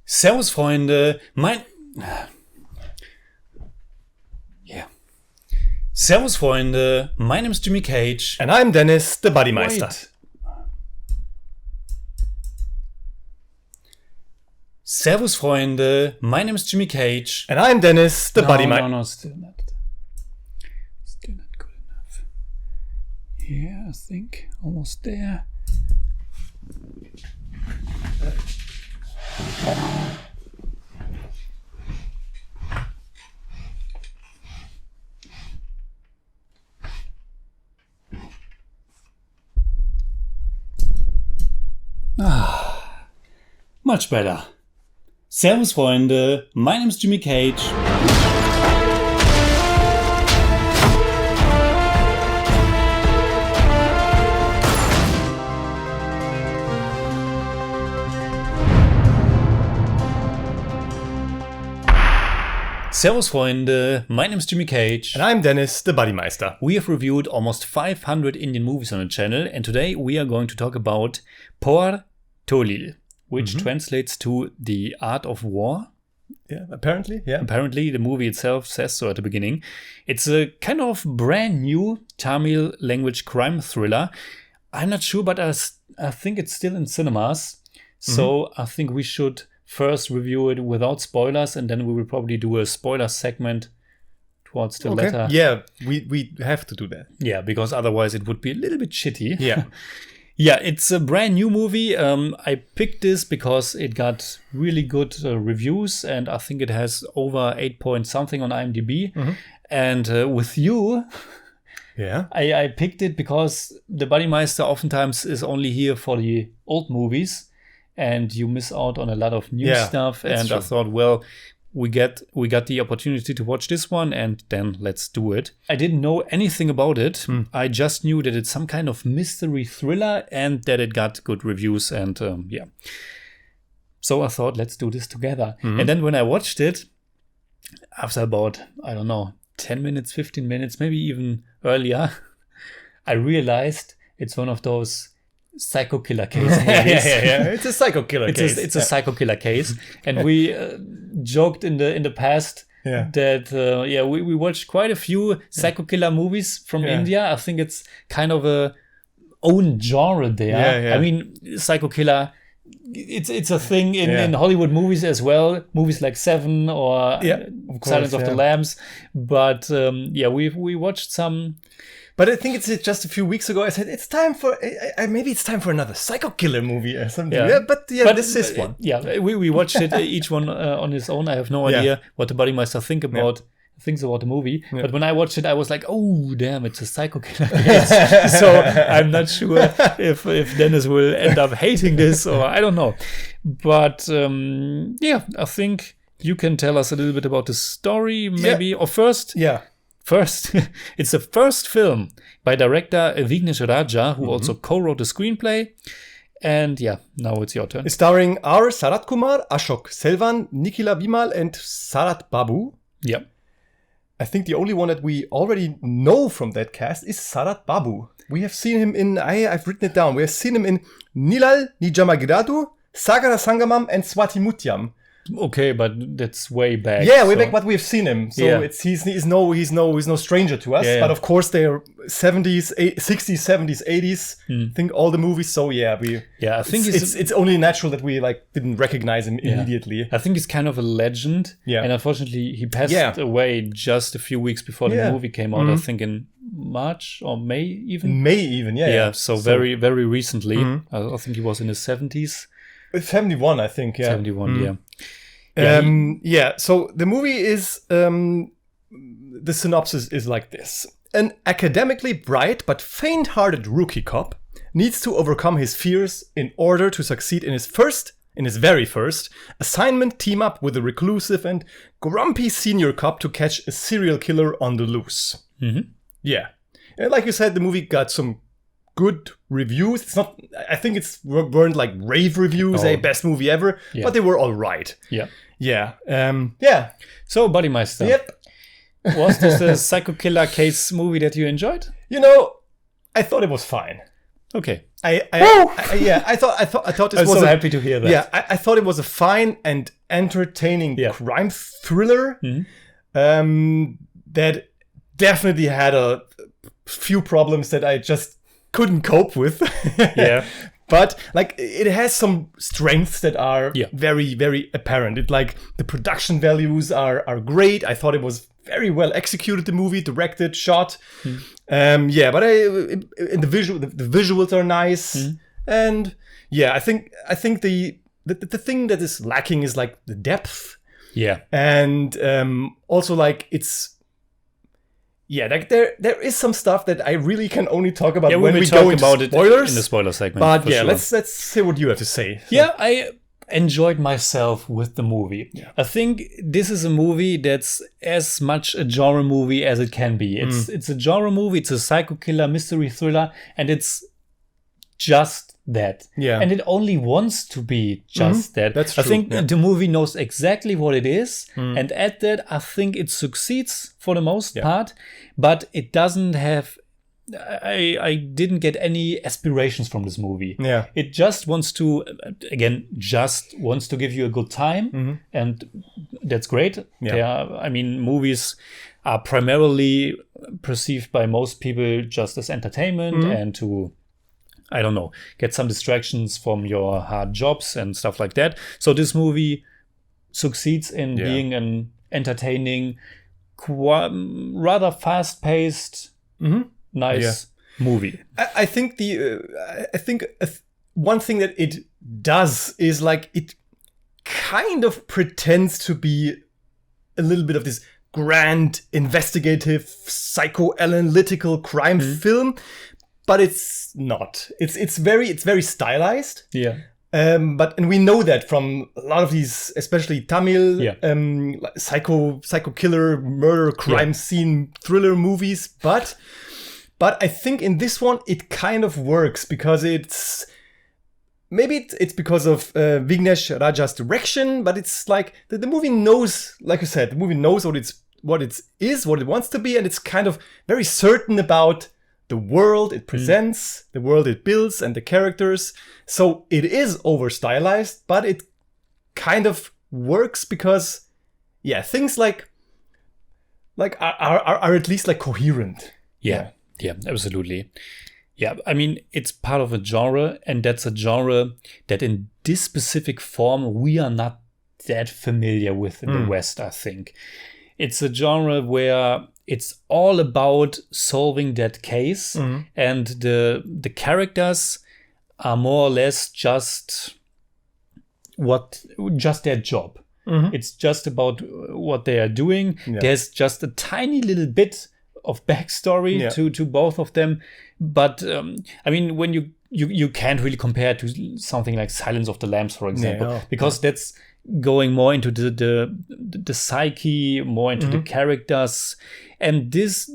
Servus, Freunde. Servus, Freunde. My name is Jimmy Cage. And I'm Deniz, the Buddymeister. Servus, Freunde. My name is Jimmy Cage. And I'm Deniz, the Buddymeister. No, still not good enough. Yeah, I think almost there. Much better. Servus, Freunde. My name is Jimmy Cage. Servus, Freunde. My name is Jimmy Cage. And I'm Deniz, the Buddymeister. We have reviewed almost 500 Indian movies on the channel, and today we are going to talk about Thozhil, which translates to the art of war. Yeah, apparently, yeah. Apparently, the movie itself says so at the beginning. It's a kind of brand new Tamil language crime thriller. I'm not sure, but I think it's still in cinemas. So I think we should first review it without spoilers, and then we will probably do a spoiler segment towards the latter. Yeah, we have to do that. Yeah, because otherwise it would be a little bit shitty. Yeah. Yeah, it's a brand new movie. I picked this because it got really good reviews, and I think it has over 8 point something on IMDb. And with you, Yeah. I picked it because the Buddymeister oftentimes is only here for the old movies, and you miss out on a lot of new stuff. And true. I thought, well, we got the opportunity to watch this one, and then let's do it. I didn't know anything about it. I just knew that it's some kind of mystery thriller and that it got good reviews, and yeah. So I thought, let's do this together. And then when I watched it, after about, I don't know, 10 minutes, 15 minutes, maybe even earlier, I realized it's one of those psychokiller case movies. yeah. It's a psychokiller case. It's a psychokiller case, and we joked in the past that we watched quite a few psychokiller movies from India. I think it's kind of a own genre there. Yeah. I mean, psychokiller. It's a thing in Hollywood movies as well. Movies like Seven or Silence of the Lambs. But we watched some. But I think it's just a few weeks ago I said it's time for maybe it's time for another psychokiller movie or something. But this is one. Yeah, we watched it each one on his own. I have no idea what the Buddymeister thinks about the movie. But when I watched it, I was like, oh damn, it's a psychokiller case. So I'm not sure if Deniz will end up hating this, or I don't know. But I think you can tell us a little bit about the story, maybe. Or first, it's the first film by director Vignesh, who also co-wrote the screenplay. And now it's your turn. It's starring R. Sarat Kumar, Ashok Selvan, Nikhila Bimal, and Sarat Babu. Yeah. I think the only one that we already know from that cast is Sarat Babu. We have seen him in, I've written it down, we have seen him in Nilal Nijamagiradu, Sagara Sangamam, and Swati Mutyam. Okay, but that's way back. Yeah, way back, but we've seen him. So he's no stranger to us. But of course, they're 70s, 60s, 70s, 80s. I think all the movies. So I think it's only natural that we didn't recognize him immediately. I think he's kind of a legend. Yeah, and unfortunately, he passed away just a few weeks before the movie came out. I think in March or May even. Yeah. So very, very recently. I think he was in his 70s. 71, I think. Yeah. 71. So the movie is, the synopsis is like this. An academically bright but faint-hearted rookie cop needs to overcome his fears in order to succeed in his very first assignment, team up with a reclusive and grumpy senior cop to catch a serial killer on the loose. Yeah. And like you said, the movie got some good reviews. It's not, I think weren't like rave reviews, best movie ever, but they were all right. Yeah. So, Buddymeister. Yep. Was this a psychokiller case movie that you enjoyed? I thought it was fine. Okay. I thought this I'm was so happy to hear that. Yeah, I thought it was a fine and entertaining crime thriller that definitely had a few problems that I just couldn't cope with. Yeah. But like it has some strengths that are very, very apparent. It like the production values are great. I thought it was very well executed, the movie, directed, shot. But the visuals are nice. And I think the thing that is lacking is like the depth. Yeah. And also like it's like there is some stuff that I really can only talk about when we go into spoilers. In the spoiler segment. But sure. let's hear what you have to say. So. Yeah, I enjoyed myself with the movie. Yeah. I think this is a movie that's as much a genre movie as it can be. It's a genre movie, it's a psycho-killer mystery thriller, and it's just that. Yeah. And it only wants to be just that. That's true. I think the movie knows exactly what it is, and at that I think it succeeds for the most part, but it doesn't have I didn't get any aspirations from this movie. Yeah. It just wants to give you a good time, and that's great. Yeah. Movies are primarily perceived by most people just as entertainment and to, I don't know, get some distractions from your hard jobs and stuff like that. So this movie succeeds in being an entertaining, rather fast-paced, nice movie. I think one thing that it does is like it kind of pretends to be a little bit of this grand investigative psychoanalytical crime film, but it's not. It's very stylized. Yeah. And we know that from a lot of these, especially Tamil psycho killer murder crime scene thriller movies, but I think in this one it kind of works because it's because of Vignesh Raja's direction, but it's like the movie knows, like you said, the movie knows what it wants to be, and it's kind of very certain about the world it presents, the world it builds, and the characters. So it is over stylized, but it kind of works because things like are at least like coherent. Yeah, absolutely. Yeah, I mean, it's part of a genre, and that's a genre that in this specific form we are not that familiar with in the West, I think. It's a genre where it's all about solving that case, and the characters are more or less just their job. It's just about what they are doing. Yeah. There's just a tiny little bit of backstory to both of them, but I mean, when you can't really compare it to something like Silence of the Lambs, for example, because that's going more into the psyche, more into the characters, and this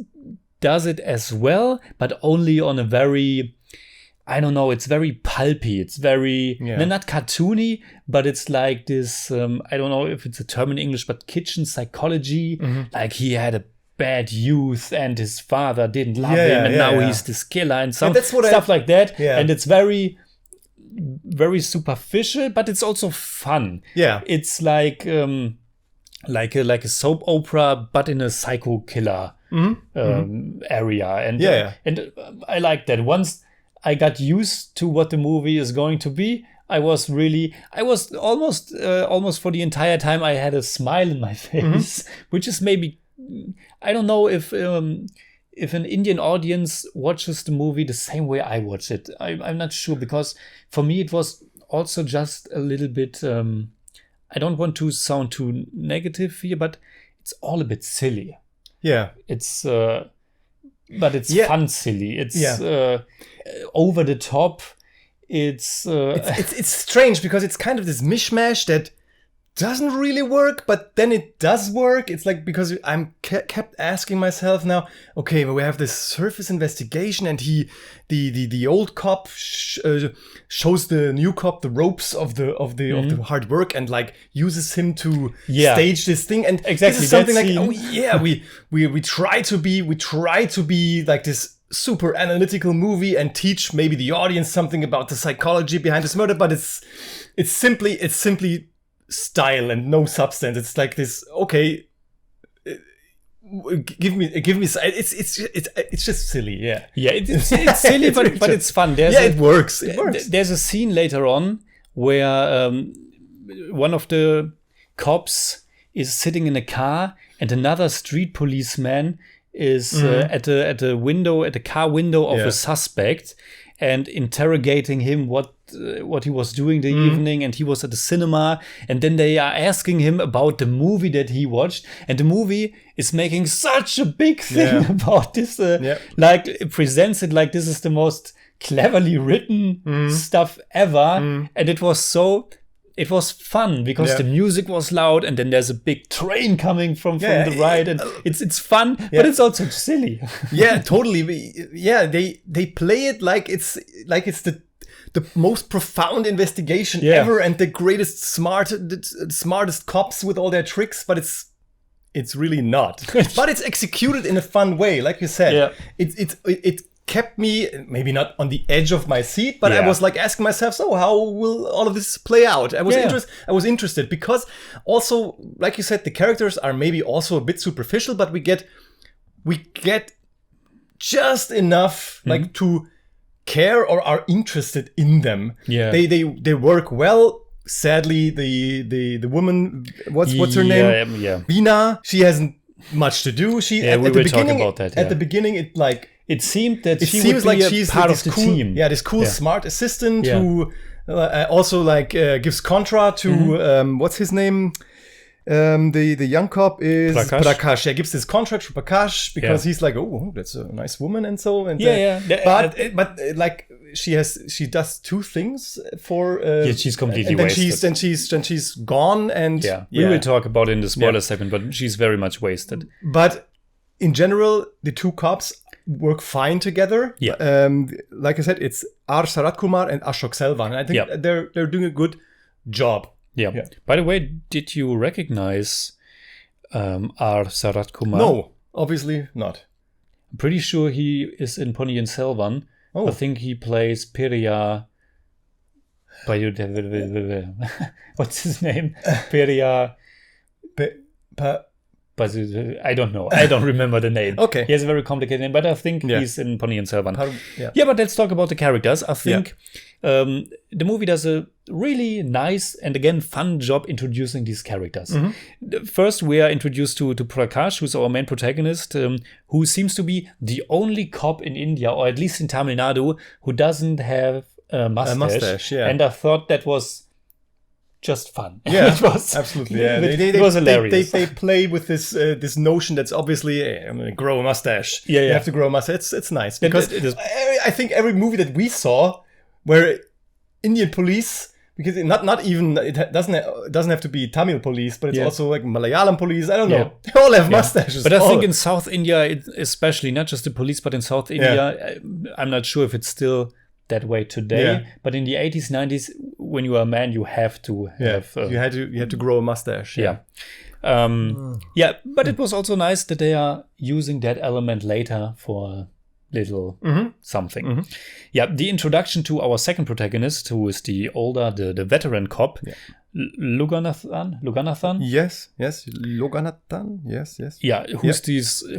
does it as well, but only on a very, I don't know, it's very pulpy. It's very, not cartoony, but it's like this, I don't know if it's a term in English, but kitchen psychology. Like he had a bad youth and his father didn't love him, and now he's this killer and stuff like that. Yeah. And it's very, very superficial, but it's also fun. Yeah. It's like a soap opera, but in a psycho killer area. And I like that. Once I got used to what the movie is going to be, I was almost for the entire time I had a smile in my face, which is maybe, I don't know if an Indian audience watches the movie the same way I watch it. I'm not sure, because for me it was also just a little bit, I don't want to sound too negative here, but it's all a bit silly. Yeah. It's but it's fun silly. It's over the top. It's strange because it's kind of this mishmash that doesn't really work, but then it does work. It's like, because I'm kept asking myself now, okay, well, we have this surface investigation, and the old cop shows the new cop the ropes of the hard work, and like uses him to stage this thing, and exactly this is something like we try to be like this super analytical movie and teach maybe the audience something about the psychology behind this murder, but it's simply style and no substance. It's like this, okay, give me it's just silly. It's silly, but it's fun. It works. There's a scene later on where one of the cops is sitting in a car and another street policeman is at the car window of a suspect and interrogating him what he was doing the evening, and he was at the cinema, and then they are asking him about the movie that he watched, and the movie is making such a big thing about this, like it presents it like this is the most cleverly written stuff ever, and it was fun because the music was loud, and then there's a big train coming from the right, and it's fun, but it's also silly. Totally. They play it like it's the most profound investigation ever, and the greatest smartest cops with all their tricks, but it's really not. But it's executed in a fun way, like you said. It kept me maybe not on the edge of my seat, but I was like asking myself, so how will all of this play out? I was interested because also, like you said, the characters are maybe also a bit superficial, but we get just enough like to care or are interested in them. They work well. Sadly, the woman, what's her name? Bina, she hasn't much to do. We will talk about that. At the beginning, it seemed that she would be she's part of the team. Yeah, this cool, smart assistant who also gives contra to what's his name? The young cop is Prakash. Yeah, gives this contract to Prakash because he's like, oh, that's a nice woman and so. And but like she does two things for. She's completely wasted. Then she's gone, and we will talk about it in the spoiler segment. But she's very much wasted. But in general, the two cops work fine together. Like I said, it's R. Saratkumar and Ashok Selvan. And I think they're doing a good job. Yeah. By the way, did you recognize R. Saratkumar? No, obviously not. I'm pretty sure he is in Ponniyin Selvan. Oh. I think he plays Periya. What's his name? Periya. I don't know. I don't remember the name. Okay. He has a very complicated name, but I think he's in Ponniyin Selvan. But let's talk about the characters. I think the movie does a really nice and again fun job introducing these characters. First, we are introduced to Prakash, who's our main protagonist, who seems to be the only cop in India, or at least in Tamil Nadu, who doesn't have a mustache. And I thought that was just fun. It was absolutely. It was hilarious. They play with this notion that's obviously I'm going to grow a mustache. You have to grow a mustache. It's nice because I think every movie that we saw where Indian police, because not even it doesn't have to be Tamil police, but it's also like Malayalam police. I don't know. They all have mustaches. But I think in South India, especially not just the police, but in South India, I'm not sure if it's still that way today, but in the 80s, 90s, when you are a man, you have to have you had to grow a mustache. But it was also nice that they are using that element later for a little something. The introduction to our second protagonist, who is the older, the veteran cop, Loganathan. Yes, Loganathan. Yes.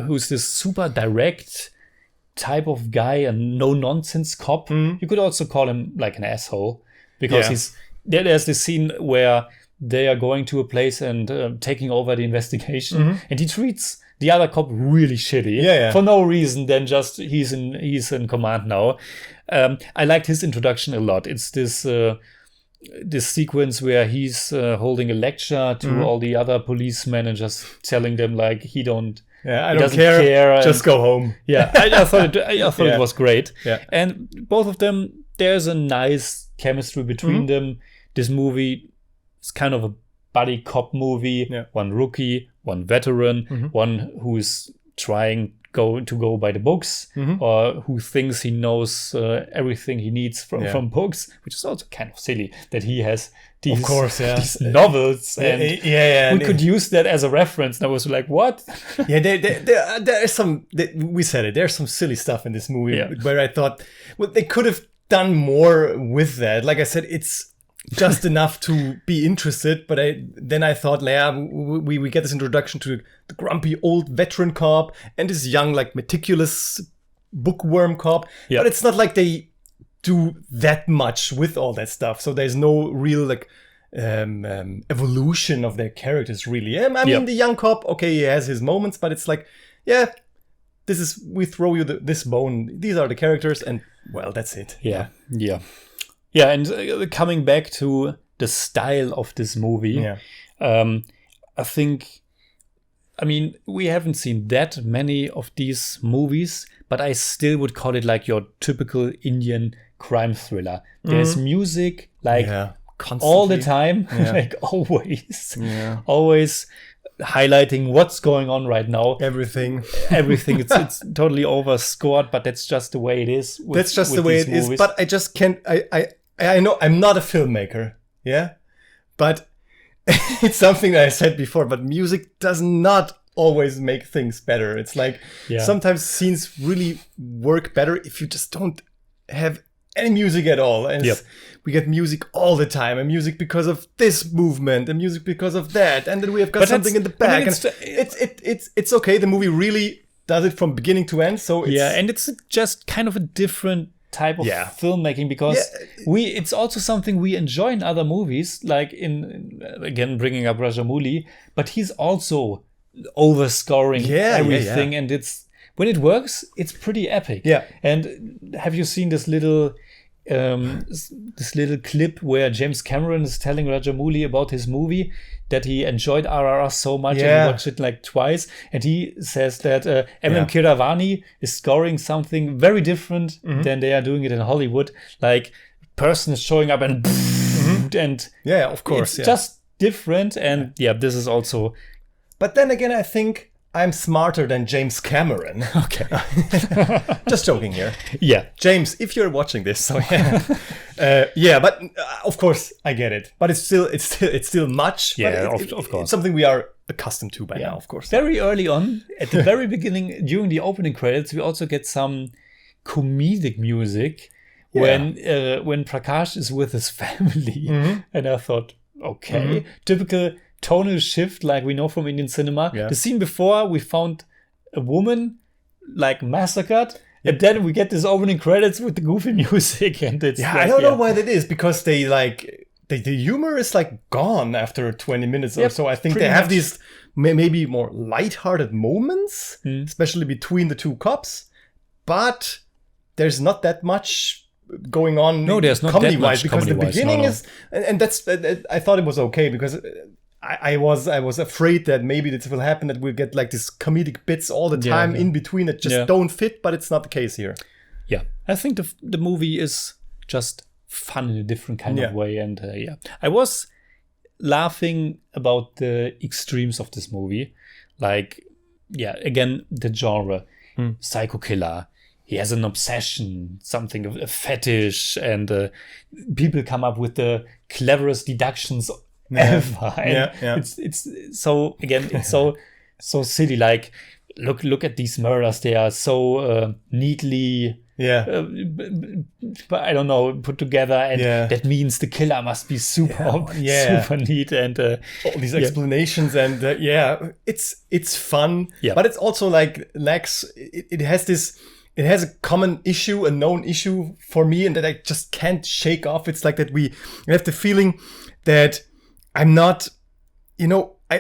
Who's this super direct type of guy, a no-nonsense cop. You could also call him like an asshole, because there's this scene where they are going to a place and taking over the investigation, and he treats the other cop really shitty for no reason than just he's in command now. I liked his introduction a lot. It's this sequence where he's holding a lecture to all the other policemen and just telling them like he don't care. Just go home. I thought it was great. And both of them, there's a nice chemistry between them. This movie is kind of a buddy cop movie. One rookie, one veteran, one who's trying go by the books, or who thinks he knows everything he needs from books, which is also kind of silly that he has these, of course, these novels, and we could use that as a reference. And I was like, what? There is some, we said it, there's some silly stuff in this movie where I thought, well, they could have done more with that. Like I said, it's just enough to be interested, but then I thought, we get this introduction to the grumpy old veteran cop and this young, like, meticulous bookworm cop. But it's not like they do that much with all that stuff, so there's no real, like, evolution of their characters, really. I mean, the young cop, okay, he has his moments, but it's like, we throw you this bone, these are the characters, and, well, that's it. Yeah, and coming back to the style of this movie, I think, I mean, we haven't seen that many of these movies, but I still would call it like your typical Indian crime thriller. There's music, like, all the time, like always highlighting what's going on right now. Everything. It's totally overscored, but that's just the way it is. That's just the way it is. But I just can't. I know I'm not a filmmaker. Yeah, but it's something that I said before. But music does not always make things better. It's like sometimes scenes really work better if you just don't have any music at all. And we get music all the time, and music because of this movement, and music because of that, and then we have got something in the back. I mean, it's okay. The movie really does it from beginning to end. So and it's just kind of a different type of filmmaking, because it's also something we enjoy in other movies, like in again bringing up Rajamouli, but he's also overscoring everything, and it's when it works, it's pretty epic. And have you seen this little clip where James Cameron is telling Rajamouli about his movie, that he enjoyed RRR so much and he watched it like twice, and he says that M.M. Keeravani is scoring something very different than they are doing it in Hollywood. Like, person is showing up and and of course, it's just different, and this is also. But then again, I think I'm smarter than James Cameron. Okay. Just joking here. Yeah. James, if you're watching this, so but of course I get it. But it's still much. Yeah, of course. It's something we are accustomed to by now, of course. Very early on, at the very beginning, during the opening credits, we also get some comedic music when Prakash is with his family. And I thought, okay, typical tonal shift like we know from Indian cinema. The scene before, we found a woman like massacred, and then we get this opening credits with the goofy music, and it's I don't know why that is, because they like the humor is like gone after 20 minutes or so. I think they have these maybe more lighthearted moments, especially between the two cops, but there's not that much going on. No, there's not comedy-wise, that much because the beginning is, and that's I thought it was okay, because I was afraid that maybe this will happen, that we'll get like these comedic bits all the time in between that just don't fit, but it's not the case here. Yeah, I think the movie is just fun in a different kind of way, and I was laughing about the extremes of this movie, like again the genre, psycho killer. He has an obsession, something of a fetish, and people come up with the cleverest deductions ever. It's so, again, it's so silly. Like, look at these murders. They are so neatly but I don't know, put together, and that means the killer must be super neat, and all these explanations, and it's fun, but it's also like lacks. It has a common issue, a known issue for me, and that I just can't shake off. It's like that we have the feeling that I'm not,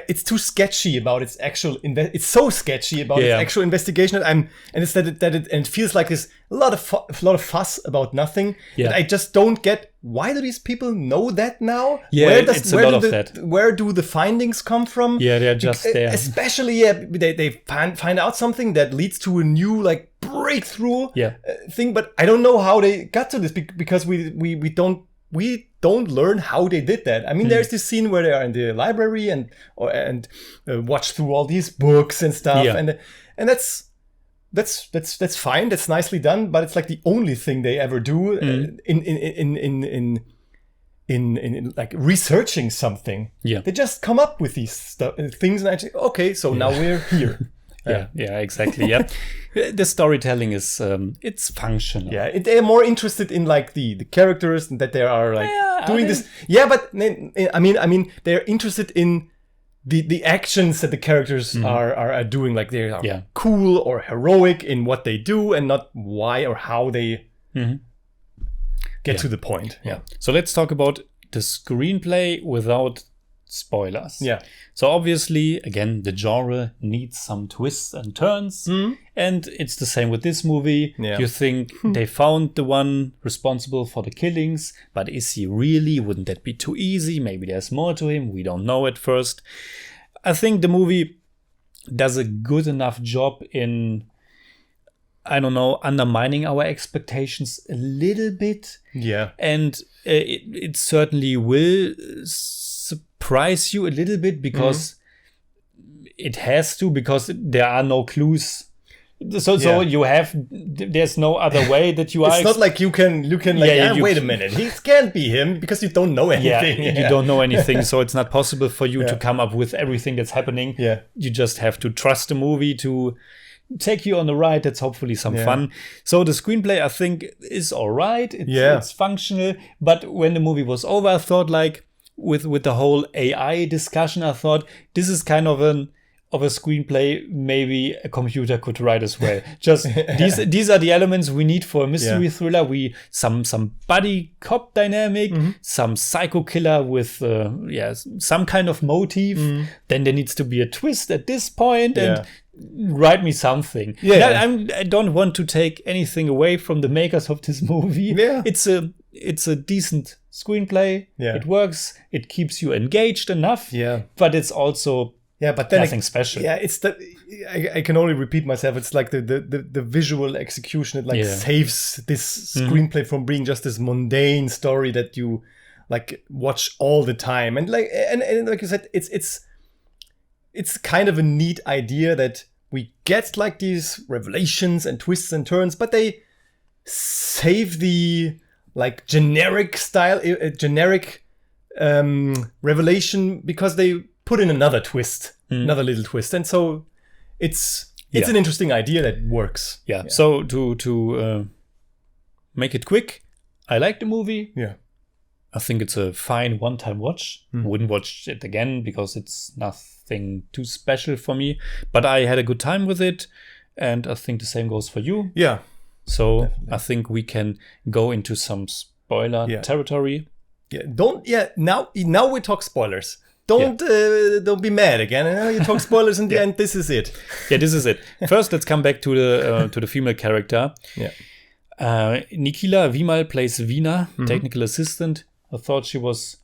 it's too sketchy about its actual it's so sketchy about its actual investigation that it feels like there's a lot of fuss about nothing. That I just don't get. Why do these people know that now? Where do the findings come from? They're just there. Especially, they find out something that leads to a new like breakthrough thing, but I don't know how they got to this, because we don't learn how they did that. I mean, there's this scene where they are in the library and watch through all these books and stuff, and that's that's fine. That's nicely done, but it's like the only thing they ever do in like researching something. Yeah, they just come up with these things, and actually, okay, so now we're here. Yeah, exactly. Yeah, the storytelling is it's functional. Yeah, they're more interested in like the characters and that they are like doing this. Yeah, but I mean, they're interested in the actions that the characters are doing. Like they are cool or heroic in what they do, and not why or how they get to the point. Yeah. So let's talk about the screenplay without spoilers. Yeah. So obviously, again, the genre needs some twists and turns, and it's the same with this movie. Yeah. You think they found the one responsible for the killings, but is he really? Wouldn't that be too easy? Maybe there's more to him. We don't know at first. I think the movie does a good enough job in, I don't know, undermining our expectations a little bit. Yeah. And it certainly will surprise you a little bit, because it has to, because there are no clues. So you have, there's no other way that you are. It's not like you can like, wait a minute, he can't be him, because you don't know anything. You don't know anything, so it's not possible for you to come up with everything that's happening. Yeah. You just have to trust the movie to take you on the ride. That's hopefully some fun. So the screenplay, I think, is all right. It's functional. But when the movie was over, I thought, like, with the whole AI discussion, I thought this is kind of a screenplay maybe a computer could write as well. Just these are the elements we need for a mystery thriller. Some buddy cop dynamic, some psycho killer with some kind of motive. Then there needs to be a twist at this point, and write me something. I don't want to take anything away from the makers of this movie. It's a decent screenplay. It works. It keeps you engaged enough. But it's also but then nothing special. It's that I can only repeat myself. It's like the visual execution. It saves this screenplay from being just this mundane story that you like watch all the time. And like you said, it's kind of a neat idea that we get like these revelations and twists and turns, but they save the like generic style, generic revelation, because they put in another twist, another little twist, and so it's an interesting idea that works. So to make it quick, I like the movie. I think it's a fine one-time watch. Wouldn't watch it again because it's nothing too special for me, but I had a good time with it, and I think the same goes for you. So definitely. I think we can go into some spoiler territory. Now we talk spoilers. Don't be mad again. You talk spoilers in the end. This is it. This is it. First, let's come back to the female character. Nikila Vimal plays Vina, technical assistant. I thought she was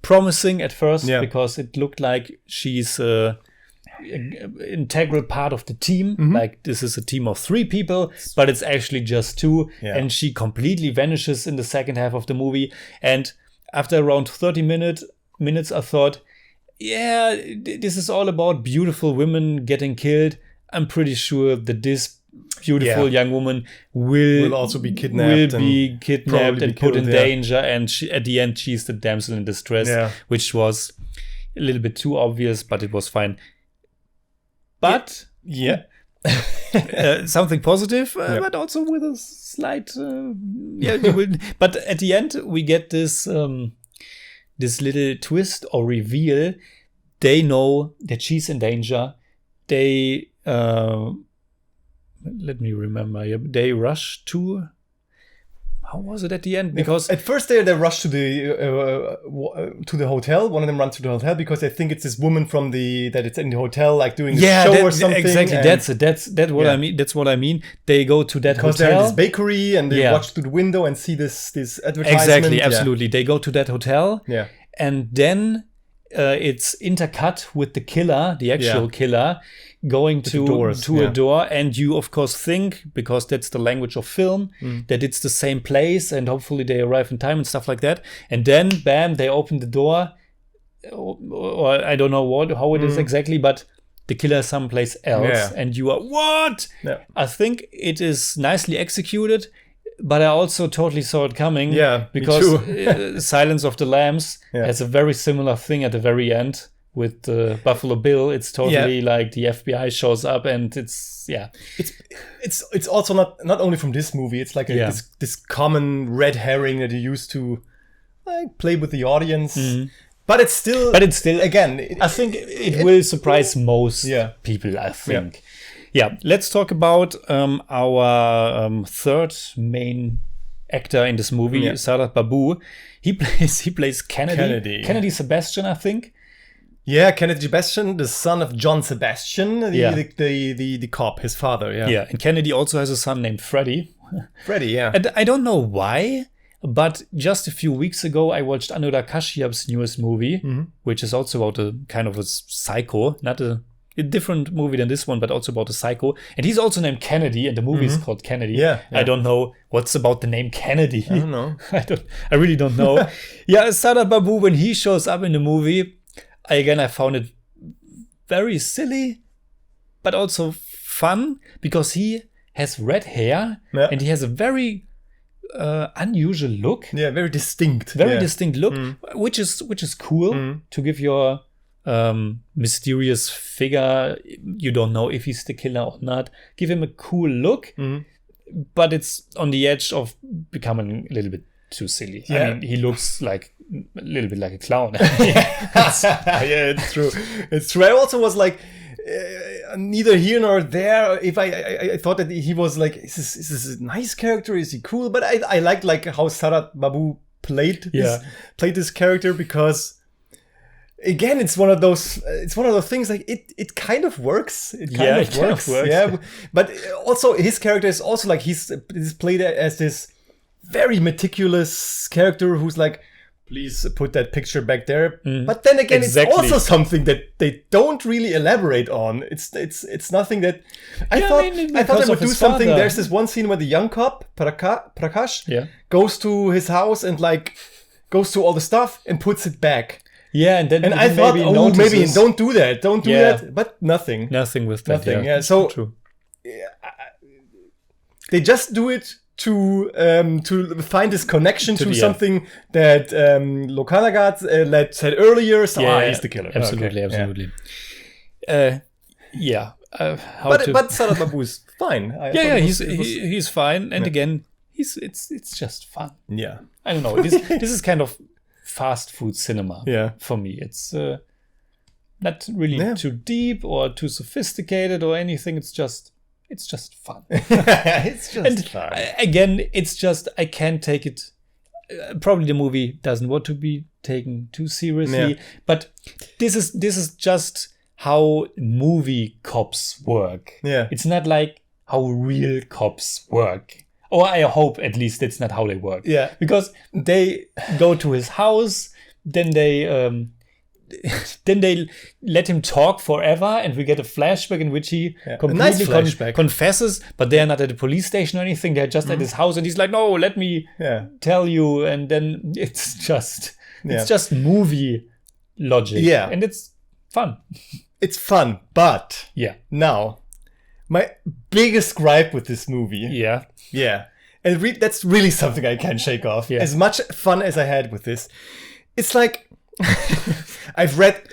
promising at first because it looked like she's an integral part of the team. Like, this is a team of 3 people, but it's actually just 2. And she completely vanishes in the second half of the movie. And after around 30 minutes, I thought, this is all about beautiful women getting killed. I'm pretty sure that this beautiful young woman will also be kidnapped, and put in danger, and at the end she's the damsel in distress, which was a little bit too obvious, but it was fine. But something positive, but also with a slight but at the end we get this this little twist or reveal. They know that she's in danger. They let me remember. They rush to. How was it at the end? Because at first they rush to the hotel. One of them runs to the hotel because they think it's this woman that it's in the hotel, like doing a show or something. Exactly. That's what I mean. That's what I mean. They go to that because hotel. They're in this bakery and they watch through the window and see this advertisement. Exactly. Absolutely. They go to that hotel. And then it's intercut with the killer, the actual killer, going to a door, and you of course think, because that's the language of film, that it's the same place and hopefully they arrive in time and stuff like that. And then bam, they open the door, or I don't know how it is exactly, but the killer someplace else, and you are, what? Yeah. I think it is nicely executed, but I also totally saw it coming. Yeah, because Silence of the Lambs has a very similar thing at the very end with Buffalo Bill. It's totally like the FBI shows up, and it's also not only from this movie. It's like this common red herring that you use to like play with the audience. Mm-hmm. But it's still again. I think it will surprise most people. I think. Yeah. Let's talk about our third main actor in this movie, Sadat Babu. He plays Kennedy Sebastian, I think. Yeah, Kennedy Sebastian, the son of John Sebastian, the cop, his father. Yeah. Yeah, and Kennedy also has a son named Freddie. Freddie, yeah. And I don't know why. But just a few weeks ago, I watched Anurag Kashyap's newest movie, which is also about a kind of a psycho, not a different movie than this one, but also about a psycho. And he's also named Kennedy, and the movie is called Kennedy. Yeah. I don't know what's about the name Kennedy. I don't know. I really don't know. Sadat Babu, when he shows up in the movie, I found it very silly, but also fun, because he has red hair and he has a very unusual look. Yeah, very distinct. Distinct look, which is cool to give your mysterious figure, you don't know if he's the killer or not, give him a cool look, but it's on the edge of becoming a little bit too silly. Yeah. I mean, he looks like a little bit like a clown. It's true. It's true. I also was like, neither here nor there. If I thought that he was like, is this a nice character? Is he cool? But I liked like how Sadat Babu played this character, because again, it's one of those things like it kind of works. It kind of works. Yeah, but also his character is also like he's played as this very meticulous character who's like, please put that picture back there. But then again, it's also something that they don't really elaborate on. It's nothing that I thought they would do something. Father. There's this one scene where the young cop Prakash goes to his house and like goes to all the stuff and puts it back. Yeah, and then I thought, maybe don't do that, but nothing with that. Yeah, so true. They just do it to find this connection to something that Lokanagat said earlier. So he's the killer. Absolutely. But Sadat Babu is fine. He's fine. And again, it's just fun. Yeah. I don't know. This is kind of fast food cinema for me. It's not really too deep or too sophisticated or anything. It's just fun. It's just fun. Again, it's just, I can't take it. Probably the movie doesn't want to be taken too seriously. But this is just how movie cops work. Yeah. It's not like how real cops work. Or I hope at least that's not how they work. Yeah. Because they go to his house, then they let him talk forever, and we get a flashback in which he completely confesses, but they're not at the police station or anything. They're just at his house, and he's like, no, let me tell you. And then it's just movie logic. Yeah. And it's fun. It's fun, but now my biggest gripe with this movie. Yeah. And that's really something I can't shake off. Yeah. As much fun as I had with this, it's like I've read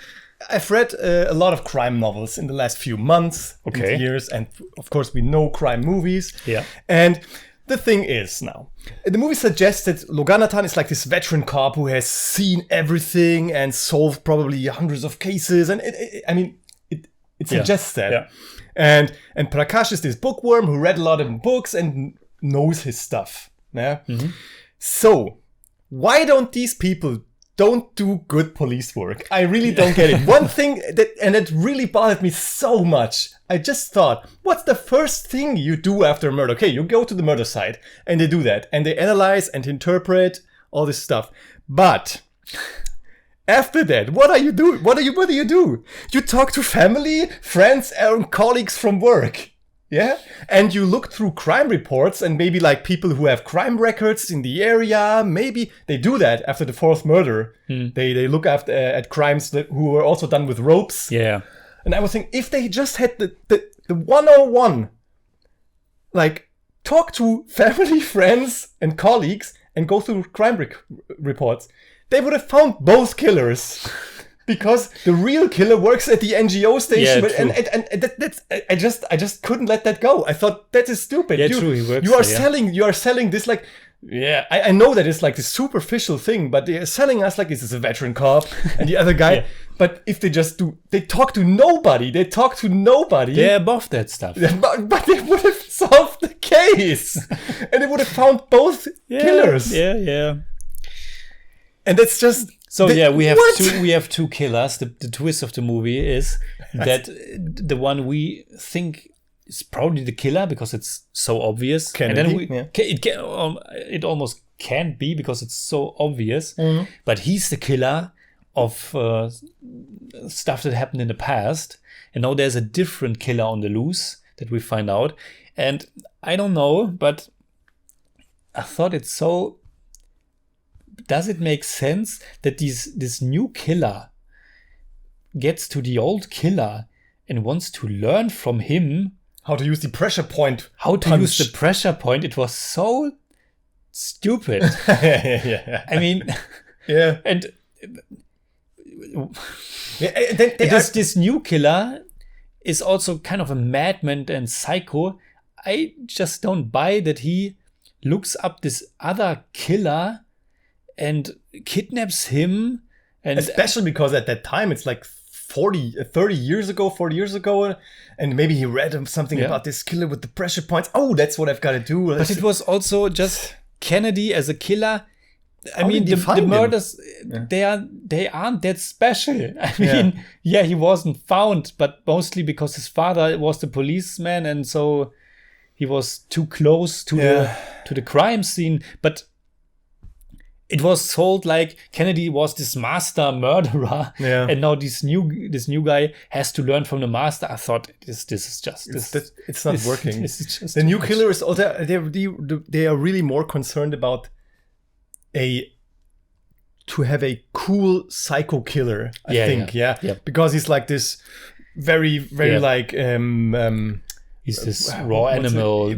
a lot of crime novels in the last few months, and years, and of course we know crime movies. Yeah. And the thing is now, the movie suggests that Loganathan is like this veteran cop who has seen everything and solved probably hundreds of cases, and it suggests that. Yeah. And Prakash is this bookworm who read a lot of books and knows his stuff. Yeah. Mm-hmm. So why don't these people don't do good police work? I really don't get it. One thing that really bothered me so much. I just thought, what's the first thing you do after a murder? Okay, you go to the murder site and they do that and they analyze and interpret all this stuff. But after that, what do you do? What do you do? You talk to family, friends, and colleagues from work. Yeah? And you look through crime reports and maybe like people who have crime records in the area. Maybe they do that after the fourth murder. They look at crimes who were also done with ropes. Yeah. And I was thinking, if they just had the 101, like, talk to family, friends, and colleagues, and go through crime reports, they would have found both killers. Because the real killer works at the NGO station, I just couldn't let that go. I thought that is stupid. Yeah, true. He works you are selling this like, I know that it's like this superficial thing, but they're selling us like this is a veteran cop and the other guy. But if they talk to nobody. They're above that stuff. But they would have solved the case, and they would have found both killers. Yeah. And it's just. So we have two killers. The twist of the movie is that the one we think is probably the killer because it's so obvious. And then it almost can't be because it's so obvious. Mm-hmm. But he's the killer of stuff that happened in the past. And now there's a different killer on the loose that we find out. And I don't know, but I thought it's so... Does it make sense that this new killer gets to the old killer and wants to learn from him how to use the pressure point? Use the pressure point. It was so stupid. I mean, and this new killer is also kind of a madman and psycho. I just don't buy that he looks up this other killer and kidnaps him, and especially because at that time it's like 40 years ago, and maybe he read something about this killer with the pressure points. Oh, that's what I've got to do. But it was also just Kennedy as a killer. I mean, the murders they aren't that special. I mean, he wasn't found, but mostly because his father was the policeman, and so he was too close to the crime scene. But it was told like Kennedy was this master murderer, and now this new guy has to learn from the master. I thought this is just it's not working. This is just the new killer is also they are really more concerned about to have a cool psycho killer. I think because he's like this very like he's this raw animal. He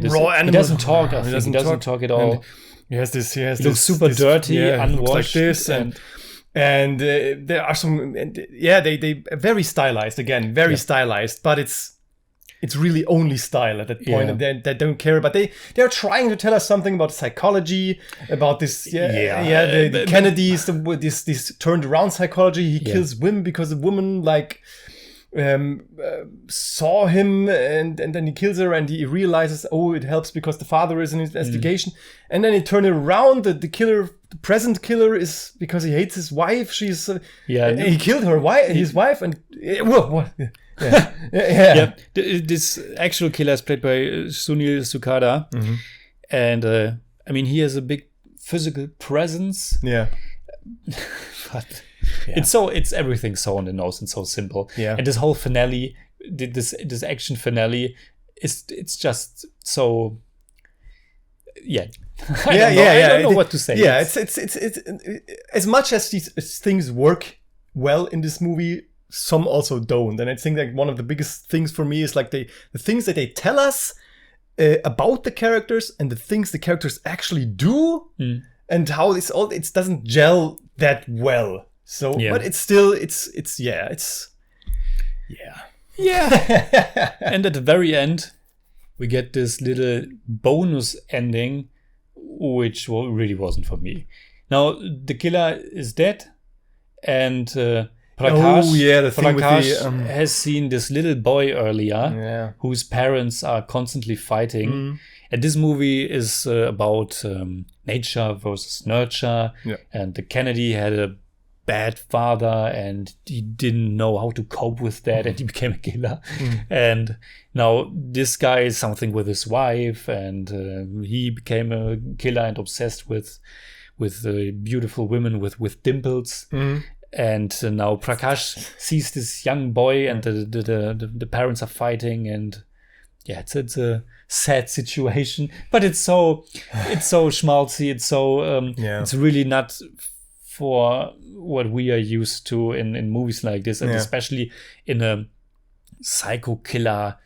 doesn't talk. He doesn't talk at all. He looks super dirty, unwashed, like this, and there are some, they very stylized again, stylized, but it's really only style at that point, and they don't care. But they're trying to tell us something about psychology, about this, the Kennedys, this turned around psychology. He kills women because the woman like. Saw him and then he kills her, and he realizes, it helps because the father is in his investigation, and then he turned it around. The killer, the present killer, is because he hates his wife. She's he killed his wife, and this actual killer is played by Sunil Sukada, and I mean he has a big physical presence. But it's everything so on the nose and so simple. And this whole finale, this action finale, it's just so. I don't know what to say. It's as much as these things work well in this movie, some also don't. And I think like one of the biggest things for me is like the things that they tell us about the characters and the things the characters actually do, and how it doesn't gel that well. So, but it's still, it's. And at the very end, we get this little bonus ending, which really wasn't for me. Now, the killer is dead, and Prakash has seen this little boy earlier, whose parents are constantly fighting. And this movie is about nature versus nurture, and the Kennedy had a bad father and he didn't know how to cope with that, and he became a killer. And now this guy is something with his wife, and he became a killer and obsessed with beautiful women with dimples. And now Prakash sees this young boy, and the parents are fighting, and it's a sad situation, but it's so schmaltzy, it's so it's really not for what we are used to in movies like this, and especially in a psycho-killer,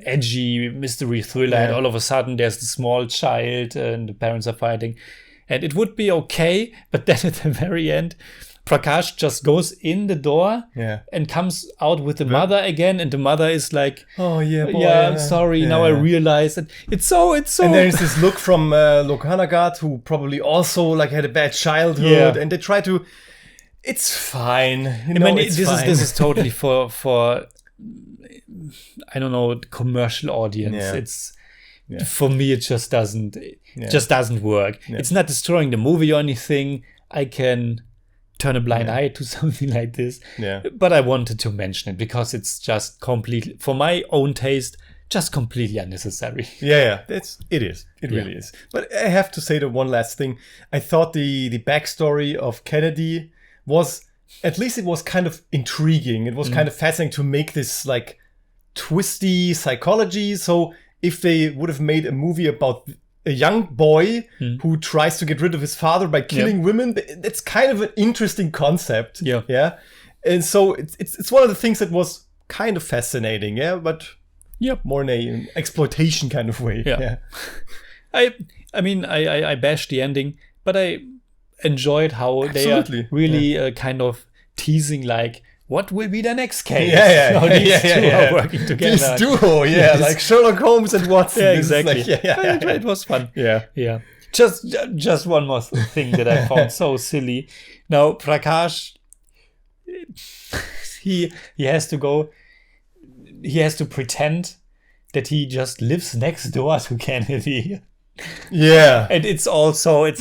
edgy mystery thriller, and all of a sudden there's the small child and the parents are fighting. And it would be okay, but then at the very end, Prakash just goes in the door and comes out with the mother again, and the mother is like, "Oh yeah, boy, I'm sorry. Now I realize it. It's so." And there's this look from Lokanagat, who probably also like had a bad childhood, and they try to. It's fine. This is totally for I don't know, commercial audience. Yeah. It's for me, it just doesn't work. Yeah. It's not destroying the movie or anything. I can turn a blind eye to something like this. Yeah. But I wanted to mention it because it's just completely, for my own taste, just completely unnecessary. Yeah. It is. It really is. But I have to say the one last thing. I thought the backstory of Kennedy was, at least it was kind of intriguing. It was kind of fascinating to make this like twisty psychology. So if they would have made a movie about a young boy who tries to get rid of his father by killing women, it's kind of an interesting concept. Yeah. And so it's one of the things that was kind of fascinating. Yeah. But more in an exploitation kind of way. Yeah. I mean, I bashed the ending, but I enjoyed how they are really kind of teasing like, what will be the next case? How these two are working together. This duo, like Sherlock Holmes and Watson. Yeah, exactly. It was fun. Yeah. Just one more thing that I found so silly. Now, Prakash, he has to pretend that he just lives next door to Kennedy. Yeah. And it's also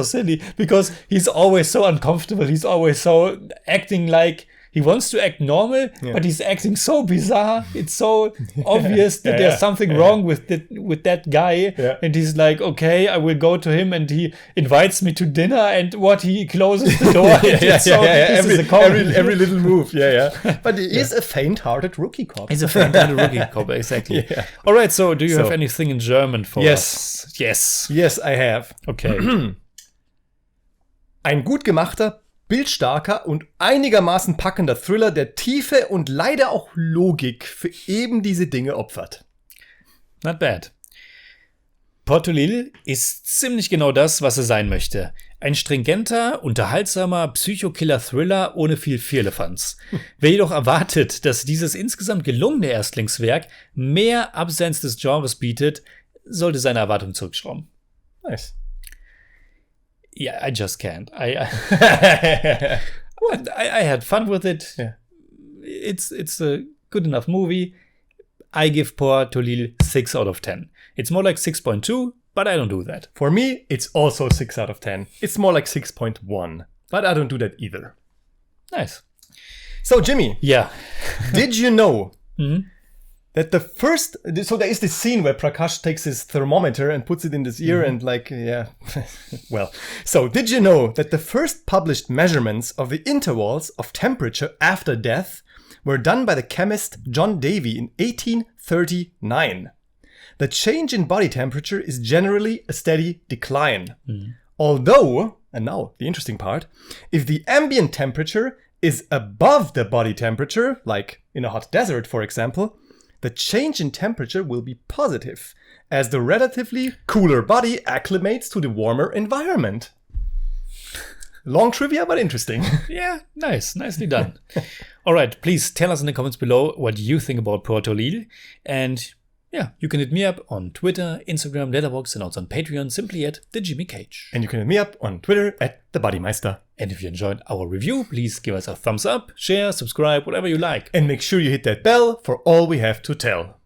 silly because he's always so uncomfortable. He's always so acting like he wants to act normal, but he's acting so bizarre. It's so obvious that there's something wrong with that guy. Yeah. And he's like, okay, I will go to him, and he invites me to dinner, and he closes the door. Every little move. But he is a faint-hearted rookie cop. He's a faint-hearted rookie cop, exactly. All right, so do you have anything in German for us? Yes, I have. Okay. Ein gut gemachter, bildstarker und einigermaßen packender Thriller, der Tiefe und leider auch Logik für eben diese Dinge opfert. Not bad. Thozhil ist ziemlich genau das, was er sein möchte. Ein stringenter, unterhaltsamer Psychokiller Thriller ohne viel Firlefanz. Wer jedoch erwartet, dass dieses insgesamt gelungene Erstlingswerk mehr abseits des Genres bietet, sollte seine Erwartungen zurückschrauben. Nice. Yeah, I just can't. I had fun with it. Yeah. It's a good enough movie. I give Thozhil 6 out of 10. It's more like 6.2, but I don't do that. For me, it's also 6 out of 10. It's more like 6.1, but I don't do that either. Nice. So, Jimmy. Yeah. Did you know that there is this scene where Prakash takes his thermometer and puts it in his ear and well, so did you know that the first published measurements of the intervals of temperature after death were done by the chemist John Davy in 1839? The change in body temperature is generally a steady decline. Although, and now the interesting part, if the ambient temperature is above the body temperature, like in a hot desert, for example, the change in temperature will be positive, as the relatively cooler body acclimates to the warmer environment. Long trivia, but interesting. Yeah, nice. Nicely done. All right, please tell us in the comments below what you think about Thozhil. And you can hit me up on Twitter, Instagram, Letterboxd, and also on Patreon, simply at the Jimmy Cage. And you can hit me up on Twitter at the Buddymeister. And if you enjoyed our review, please give us a thumbs up, share, subscribe, whatever you like. And make sure you hit that bell for all we have to tell.